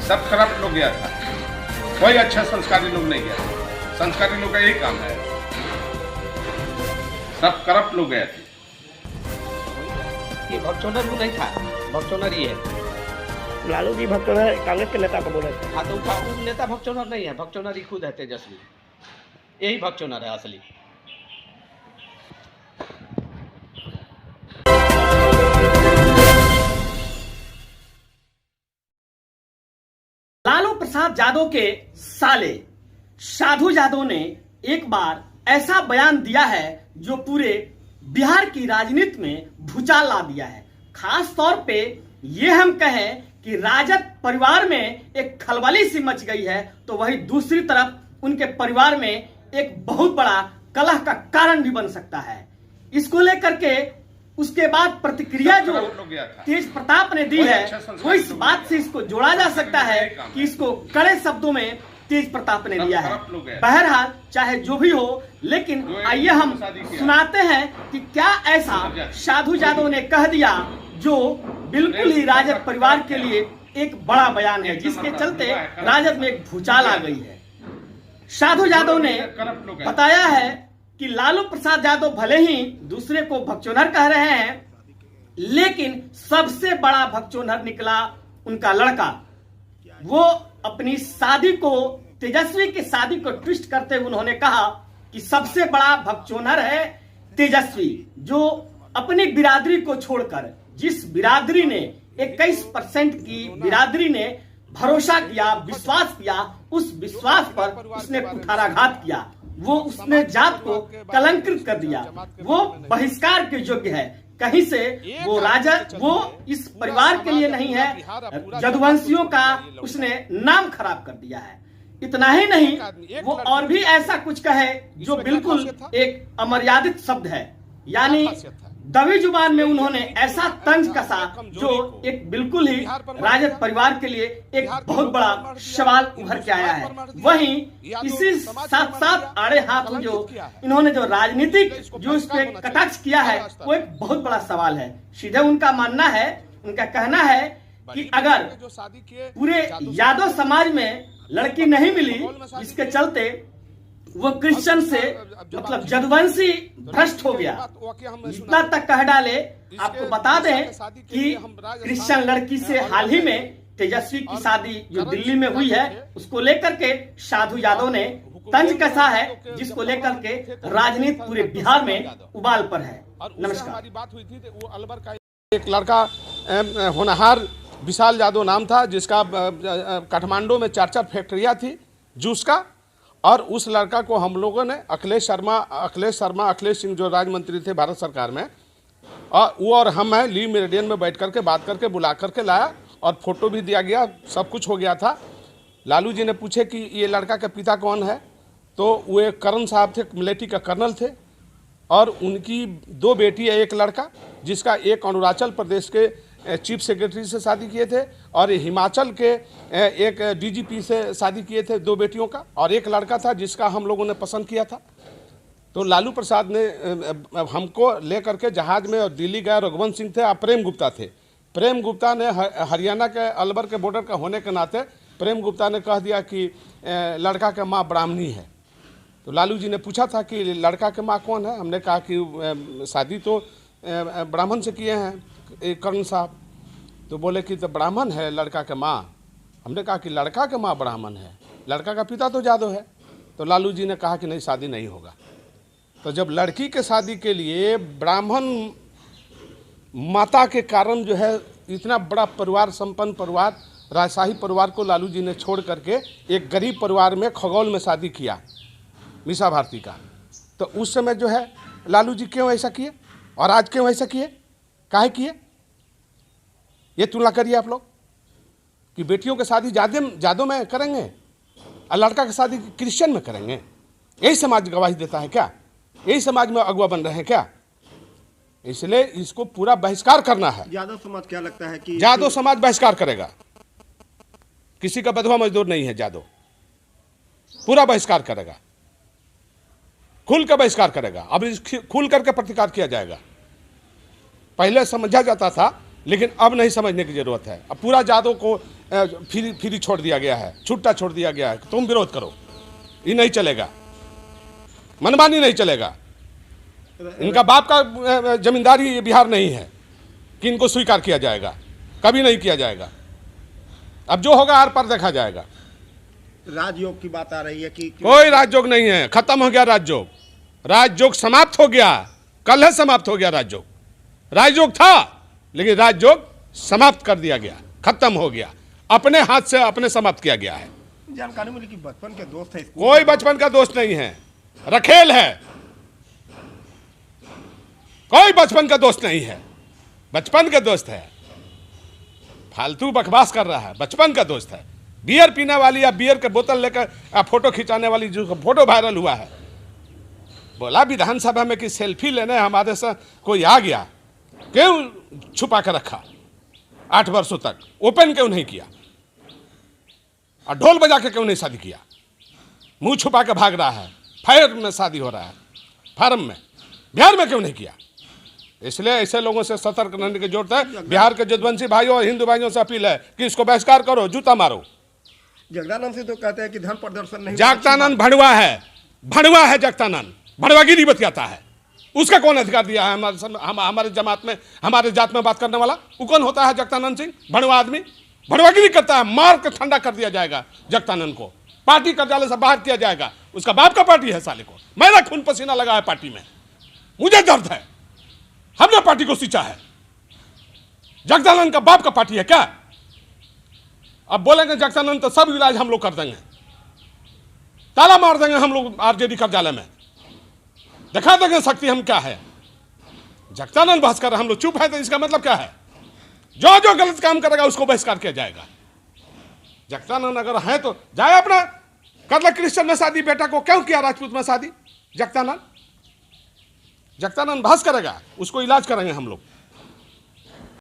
सब करप्ट लोग गया था, कोई अच्छा संस्कारी लोग नहीं गया। संस्कारी लोग का यही काम है, सब करप्ट लोग गए थे। ये भगचोनर नहीं था, भगचोनर ही है। लालू जी भगचोनर कांग्रेस के नेता को बोले थे। हाँ तो वो नेता भगचोनर नहीं है, भगचोनर ही खुद है तेजस्वी, यही भगचोनर है असली। लालू प्रसाद यादव के साले साधु यादव ने एक बार ऐसा बयान दिया है जो पूरे बिहार की राजनीति में भूचाल ला दिया है। खास तौर पे ये हम कहें कि राजद परिवार में एक खलबली सी मच गई है, तो वही दूसरी तरफ उनके परिवार में एक बहुत बड़ा कलह का कारण भी बन सकता है। इसको लेकर के उसके बाद प्रतिक्रिया जो तेज प्रताप ने दी है, वो इस बात से इसको जोड़ा जा सकता है कि इसको कड़े शब्दों में तेज प्रताप ने दिया है। बहरहाल चाहे जो भी हो, लेकिन आइए हम सुनाते हैं कि क्या ऐसा साधु यादव ने कह दिया जो बिल्कुल ही राजद परिवार के लिए एक बड़ा बयान है, जिसके चलते राजद में एक भूचाल आ गई है। साधु यादव ने बताया है कि लालू प्रसाद यादव भले ही दूसरे को भगचोनर कह रहे हैं, लेकिन सबसे बड़ा भगचोनर निकला उनका लड़का। वो अपनी शादी को, तेजस्वी की शादी को ट्विस्ट करते हुए उन्होंने कहा कि सबसे बड़ा भगचोनर है तेजस्वी, जो अपनी बिरादरी को छोड़कर, जिस बिरादरी ने 21% की बिरादरी ने भरोसा किया, विश्वास किया, उस विश्वास पर उसने कुठाराघात किया, वो उसने जात को कलंकित कर दिया, वो बहिष्कार के योग्य है। कहीं से वो राजद, वो इस परिवार के लिए नहीं है, यदुवंशियों का उसने नाम खराब कर दिया है। इतना ही नहीं, वो और भी ऐसा कुछ कहे जो बिल्कुल एक अमर्यादित शब्द है, यानी दबी जुबान में उन्होंने ऐसा तंज कसा जो एक बिल्कुल ही राजद परिवार के लिए एक बहुत बड़ा सवाल उभर के आया है। वहीं इसी साथ साथ आड़े हाथ जो इन्होंने जो राजनीतिक जो इस पे कटाक्ष किया है, वो एक बहुत बड़ा सवाल है। सीधे उनका मानना है, उनका कहना है कि अगर पूरे यादव समाज में लड़की नहीं मिली, जिसके चलते वो क्रिश्चियन से मतलब यदुवंशी भ्रष्ट हो गया, इतना तक कह डाले। आपको बता दें कि क्रिश्चियन लड़की से हाल ही में तेजस्वी की शादी जो दिल्ली में हुई है, उसको लेकर के साधु यादव ने तंज कसा है, जिसको लेकर के राजनीति पूरे बिहार में उबाल पर है। नमस्कार। एक लड़का होनहार विशाल यादव नाम था, जिसका काठमांडू में 4 फैक्ट्रियां थी जूस का, और उस लड़का को हम लोगों ने अखिलेश सिंह जो राज्य मंत्री थे भारत सरकार में, और वो और हम हैं ली मेरिडियन में बैठ करके बात करके बुला करके लाया, और फोटो भी दिया गया, सब कुछ हो गया था। लालू जी ने पूछे कि ये लड़का का पिता कौन है, तो वो एक करण साहब थे, मिलिट्री का कर्नल थे, और उनकी 2 बेटी है, एक लड़का जिसका एक अरुणाचल प्रदेश के चीफ सेक्रेटरी से शादी किए थे, और हिमाचल के एक डीजीपी से शादी किए थे, 2 बेटियों का, और एक लड़का था जिसका हम लोगों ने पसंद किया था। तो लालू प्रसाद ने हमको लेकर के जहाज में और दिल्ली गए। रघुवंश सिंह थे और प्रेम गुप्ता थे। प्रेम गुप्ता ने हरियाणा के अलवर के बॉर्डर का होने के नाते प्रेम गुप्ता ने कह दिया कि लड़का का माँ ब्राह्मणी है। तो लालू जी ने पूछा था कि लड़का के माँ कौन है। हमने कहा कि शादी तो ब्राह्मण से किए हैं कर्ण साहब। तो बोले कि तो ब्राह्मण है लड़का के माँ। हमने कहा कि लड़का के माँ ब्राह्मण है, लड़का का पिता तो यादव है। तो लालू जी ने कहा कि नहीं, शादी नहीं होगा। तो जब लड़की के शादी के लिए ब्राह्मण माता के कारण जो है इतना बड़ा परिवार, संपन्न परिवार, राजशाही परिवार को लालू जी ने छोड़ करके एक गरीब परिवार में खगौल में शादी किया मीसा भारती का, तो उस समय जो है लालू जी क्यों ऐसा किए और आज क्यों ऐसा किए, काहे किए? ये तुलना करिए आप लोग कि बेटियों की शादी जादों में करेंगे और लड़का की शादी क्रिश्चियन में करेंगे। यही समाज गवाही देता है क्या? यही समाज में अगुआ बन रहे हैं क्या? इसलिए इसको पूरा बहिष्कार करना है। यादव समाज क्या लगता है कि यादव समाज बहिष्कार करेगा। किसी का बधवा मजदूर नहीं है यादव, पूरा बहिष्कार करेगा, खुल कर बहिष्कार करेगा। अब खुल करके प्रतिकार किया जाएगा। पहले समझा जाता था लेकिन अब नहीं समझने की जरूरत है। अब पूरा जादव को फ्री छोड़ दिया गया है, छुट्टा छोड़ दिया गया है। तुम विरोध करो, ये नहीं चलेगा, मनमानी नहीं चलेगा। इनका बाप का जमींदारी ये बिहार नहीं है कि इनको स्वीकार किया जाएगा, कभी नहीं किया जाएगा। अब जो होगा आर पार देखा जाएगा। राजयोग की बात आ रही है कि कोई राजयोग नहीं है, खत्म हो गया राजयोग। राजयोग समाप्त हो गया, कल है समाप्त हो गया राजयोग। राजयोग था लेकिन राजयोग समाप्त कर दिया गया, खत्म हो गया, अपने हाथ से अपने समाप्त किया गया है। जानकारी मिली कि बचपन के दोस्त है। कोई बचपन का दोस्त नहीं है, रखेल है। कोई बचपन का दोस्त नहीं है, बचपन का दोस्त है। फालतू बकवास कर रहा है, बचपन का दोस्त है। बियर पीने वाली या बियर के बोतल लेकर फोटो खिंचाने वाली जो फोटो वायरल हुआ है, बोला विधानसभा में कि सेल्फी लेने हमारे से कोई आ गया, क्यों छुपा कर रखा 8 वर्षों तक, ओपन क्यों नहीं किया, और ढोल बजा के क्यों नहीं शादी किया, मुंह छुपा के भाग रहा है। फायर में शादी हो रहा है, फार्म में, बिहार में क्यों नहीं किया? इसलिए ऐसे लोगों से सतर्क रहने की जरूरत है। बिहार के जदवंशी भाइयों और हिंदू भाइयों से अपील है कि इसको बहिष्कार करो, जूता मारो। जगदानंद से तो कहते हैं कि धर्म प्रदर्शन नहीं। जगदानंद भड़वा है, भड़वा है जगदानंद, भड़वागिरी बतियाता है। उसका कौन अधिकार दिया है हमारे जमात में, हमारे जात में बात करने वाला? वो कौन होता है जगदानंद सिंह? भड़वा आदमी भड़वागिरी करता है, मार के ठंडा कर दिया जाएगा जगदानंद को, पार्टी कार्यालय से बाहर किया जाएगा। उसका बाप का पार्टी है साले को, मेरा खून पसीना लगा है पार्टी में, मुझे दर्द है, हमने पार्टी को सींचा है। जगदानंद का बाप का पार्टी है क्या? अब बोलेंगे जगदानंद तो सब इलाज हम लोग कर देंगे, ताला मार देंगे हम लोग आरजेडी कार्यालय में, दिखा देंगे शक्ति हम क्या है। जगदानंद बहस कर रहे, हम लोग चुप है, तो इसका मतलब क्या है? जो जो गलत काम करेगा उसको बहिष्कार किया जाएगा। जगदानंद अगर है तो जाए अपना कर ले क्रिश्चियन में शादी, बेटा को क्यों किया राजपूत में शादी? जगदानंद बहस करेगा, उसको इलाज करेंगे हम लोग।